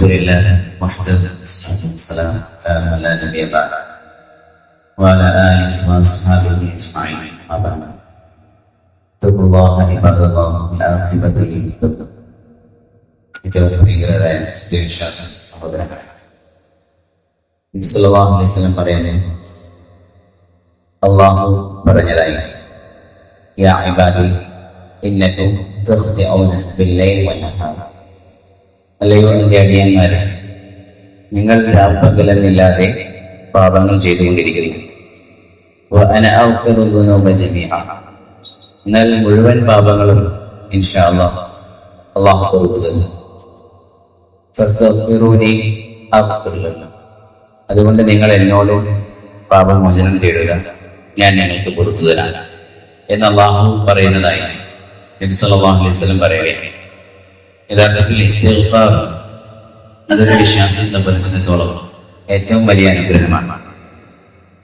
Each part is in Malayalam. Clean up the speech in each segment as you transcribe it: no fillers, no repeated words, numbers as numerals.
لله وحده والصلاة والسلام على من لا نبي بعده وعلى آله وأصحابه أجمعين أما بعد اتقوا الله عباد الله بالعاقبة للمتقين. വിശ്വാസ സഹോദരങ്ങളെ, നബി സല്ലല്ലാഹു അലൈഹി വസല്ലം പറയുന്നു, അല്ലാഹു പറഞ്ഞതായി, യാ ഇബാദി ഇന്നകും തഖ്തിഊന ബില്ലൈലി വന്നഹാർ. അല്ലയോ എൻ്റെ അടിയന്മാരെ, നിങ്ങൾ രാപ്പകലെന്നില്ലാതെ പാപങ്ങൾ ചെയ്തുകൊണ്ടിരിക്കുന്നു. വഅന അഗ്ഫിറു ദുനൂബ ജമീഅ. എന്നാൽ മുഴുവൻ പാപങ്ങളും ഇൻഷാ അല്ലാഹ് അല്ലാഹു പുറത്തു തരും. ഫസ്തഗ്ഫിറൂനി അഗ്ഫിർ ലക്കും. അതുകൊണ്ട് നിങ്ങൾ എന്നോട് പാപമോചനം തേടുക, ഞാൻ നിങ്ങൾക്ക് പുറത്തു തരാം എന്ന് അല്ലാഹു പറയുന്നതായി നബി സല്ലല്ലാഹു അലൈഹി വസല്ലം പറയുകയാണ്. യഥാർത്ഥത്തിൽ ഇസ്തിഗ്ഫാർ അതൊരു വിശ്വാസിയെ സംബന്ധിച്ചിടത്തോളം ഏറ്റവും വലിയ അനുഗ്രഹമാണ്.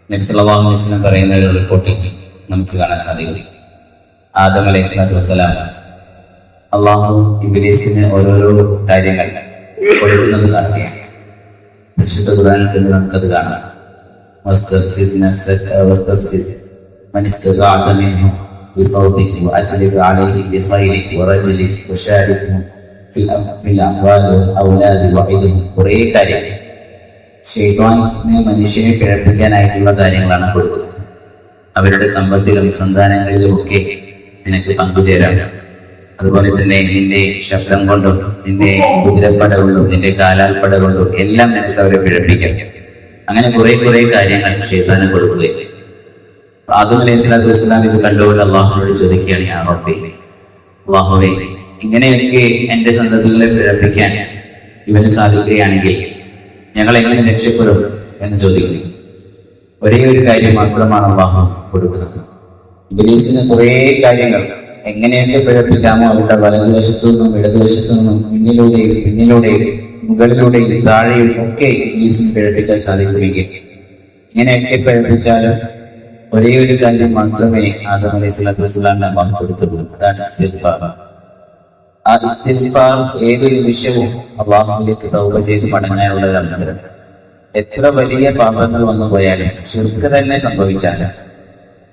നബി സല്ലല്ലാഹു അലൈഹി വസല്ലം പറയുന്ന ഒരു റിപ്പോർട്ടിൽ നമുക്ക് കാണാൻ സാധിക്കും, ആദം അലൈഹിസ്സലാത്തു വസ്സലാം അല്ലാഹു ഇബ്ലീസിന് ഓരോരോ കാര്യങ്ങൾ കൊടുക്കുന്നത് കാണുകയാണ്. പരിശുദ്ധ ഖുർആനിൽ തന്നെ നമുക്കത് കാണാം. വസ്തഫ്സിസ് നഫ്സക വസ്തഫ്സിസ് മൻ ഇസ്തതാഅത മിൻഹും ബിസൗതിക വഅജ്ലിബ് അലൈഹി ബിഖൈരിക വറജ്ലിക വശാരിഖും ഫിൽ അംവാലി വൽ ഔലാദി വഇദും. കുറേ കാര്യങ്ങൾ ശൈത്താന് മനുഷ്യനെ പിഴപ്പിക്കാനായിട്ടുള്ള കാര്യങ്ങളാണ് കൊടുക്കുന്നത്. അവരുടെ സമ്പത്തിലും സന്താനങ്ങളിലും ഒക്കെ നിനക്ക് പങ്കുചേരാം. അതുപോലെ തന്നെ നിന്റെ ശബ്ദം കൊണ്ടും നിന്റെ കുതിരപ്പട കൊണ്ടും നിന്റെ കാലാൽപ്പട കൊണ്ടും എല്ലാം നിനക്ക് അവരെ പിഴപ്പിക്കാം. അങ്ങനെ കുറെ കാര്യങ്ങൾ ശൈത്താന് കൊടുക്കുകയില്ല. ആദം അലൈഹിസ്സലാത്തു വസ്സലാം ഇത് കണ്ടുകൊണ്ട് അള്ളാഹുവിനോട് ചോദിക്കുകയാണ്, യാ റബ്ബി, അല്ലാഹുവേ, ഇങ്ങനെയൊക്കെ എന്റെ സന്തതികളെ പിഴപ്പിക്കാൻ ഇവന് സാധിക്കുകയാണെങ്കിൽ ഞങ്ങൾ എങ്ങനെ രക്ഷപ്പെടും എന്ന് ചോദിക്കുന്നു. ഒരേ ഒരു കാര്യം മാത്രമാണ് അള്ളാഹു കൊടുക്കുന്നത്. ഇബ്ലീസിന് കുറേ കാര്യങ്ങൾ എങ്ങനെയൊക്കെ പിഴപ്പിക്കാമോ അവരുടെ വലതുവശത്തു നിന്നും ഇടതുവശത്തു നിന്നും പിന്നിലൂടെയും മുകളിലൂടെയും താഴെയും ഒക്കെ ഇബ്ലീസിന് പിഴപ്പിക്കാൻ സാധിക്കുകയും, ഇങ്ങനെയൊക്കെ പിഴപ്പിച്ചാലും ഒരേ ഒരു കാര്യം മാത്രമേ ആദം അലൈഹിസ്സലാത്തു വസ്സലാമിന് അല്ലാഹു കൊടുത്തുള്ളൂ. അതാണ് ഇസ്തിഗ്ഫാർ. ആ ഇസ്തിഗ്ഫാർ ഏതൊരു നിമിഷവും അല്ലാഹുവിലേക്ക് തൗബ ചെയ്ത് മടങ്ങാനുള്ള ഒരു അവസരം. എത്ര വലിയ പാപങ്ങൾ വന്നു പോയാലും ശിർക്ക് തന്നെ സംഭവിച്ചാലും,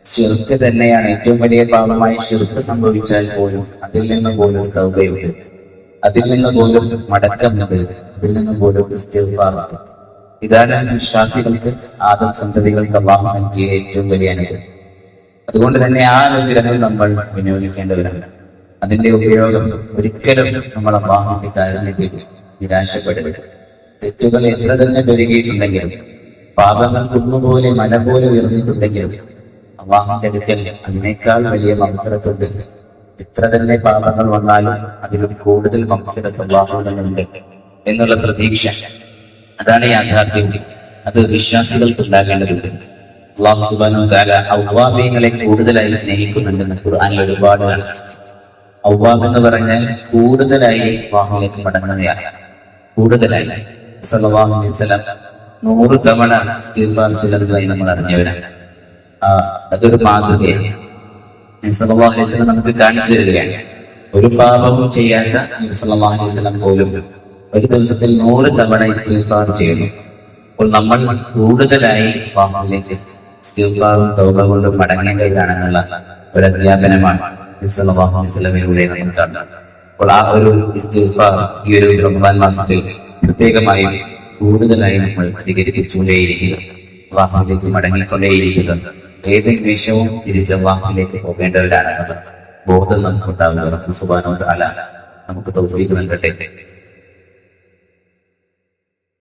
ഷിർക്ക് തന്നെയാണ് ഏറ്റവും വലിയ പാപമായി ഷിർക്ക് സംഭവിച്ചാൽ പോലും അതിൽ നിന്ന് പോലും തൗബയുണ്ട്, അതിൽ നിന്ന് പോലും മടക്കമുണ്ട്, അതിൽ നിന്ന് പോലും ഇസ്തിഗ്ഫാറുണ്ട്. ഇതാണ് വിശ്വാസികൾക്ക്, ആദം സന്തതികൾക്ക് അല്ലാഹു നൽകിയ ഏറ്റവും വലിയ അനുഗ്രഹം. അതുകൊണ്ട് തന്നെ ആ അനുഗ്രഹം നമ്മൾ വിനിയോഗിക്കേണ്ടവരാണ്. അതിന്റെ ഉപയോഗം ഒരിക്കലും നമ്മൾ അല്ലാഹുവിന്റെ കാരുണ്യത്തിൽ നിരാശപ്പെടരുത്. തെറ്റുകൾ എത്ര തന്നെ പെരുകിയിട്ടുണ്ടെങ്കിലും, പാപങ്ങൾ കുന്നുപോലെ മല പോലെ ഉയർന്നിട്ടുണ്ടെങ്കിലും അല്ലാഹുവിന്റെ അടുക്കൽ അതിനേക്കാൾ വലിയ മഗ്ഫിറത്തുണ്ട്. എത്ര തന്നെ പാപങ്ങൾ വന്നാലും അതിലും കൂടുതൽ മഗ്ഫിറത്ത് അല്ലാഹുവിനുണ്ട് എന്നുള്ള പ്രതീക്ഷ, അതാണ് യാഥാർത്ഥ്യം. അത് വിശ്വാസികൾക്ക് ഉണ്ടാകേണ്ടതുണ്ട്. അല്ലാഹു സുബ്ഹാനഹു വ തആല അവ്വാബീങ്ങളെ കൂടുതലായി സ്നേഹിക്കുന്നുണ്ടെന്ന് ഖുർആനിൽ ഒരുപാട് കാണിച്ചു. അവ്വാബ് എന്ന് പറഞ്ഞാൽ കൂടുതലായി അല്ലാഹുവിലേക്ക് മടങ്ങുകയാണ്. കൂടുതലായി സല്ലല്ലാഹു അലൈഹി വസല്ലം 100 തവണ ഇസ്തിഗ്ഫാർ ചെയ്തതായി നമ്മൾ അറിഞ്ഞവരാണ്. അതൊരു മാതൃകയാണ്. നബി സല്ലല്ലാഹു അലൈഹി വസല്ലം നമുക്ക് കാണിച്ചു തരികയാണ്. ഒരു പാപവും ചെയ്യാത്ത നബി സല്ലല്ലാഹു അലൈഹി വസല്ലം പോലും ഒരു ദിവസത്തിൽ 100 തവണ ഇസ്തിഗ്ഫാർ ചെയ്യുന്നു. അപ്പോൾ നമ്മൾ കൂടുതലായി അല്ലാഹുവിലേക്ക് ഇസ്തിഗ്ഫാറും തൗബ കൊണ്ടും മടങ്ങേണ്ടവരാണെന്നുള്ള ഒരു അധ്യാപനമാണ് നബി സല്ലല്ലാഹു അലൈഹി വസല്ലമിലൂടെ നമ്മൾ കാണുന്നത്. അപ്പോൾ ആ ഒരു ഇസ്തിഗ്ഫാർ ഈ ഒരു റമദാൻ മാസത്തിൽ പ്രത്യേകമായി കൂടുതലായി നമ്മൾ അധികരിപ്പിച്ചുകൊണ്ടേയിരിക്കുക, അല്ലാഹുവിലേക്ക് മടങ്ങിക്കൊണ്ടേയിരിക്കുക. ഏത് നിമിഷവും തിരിച്ച് അല്ലാഹുവിലേക്ക് പോകേണ്ടവരാണെന്നുള്ള ബോധം നമുക്കുണ്ടാവുക. റബ്ബ് സുബ്ഹാനഹു വ തആല നമുക്ക് തൗഫീഖ് നൽകട്ടെ.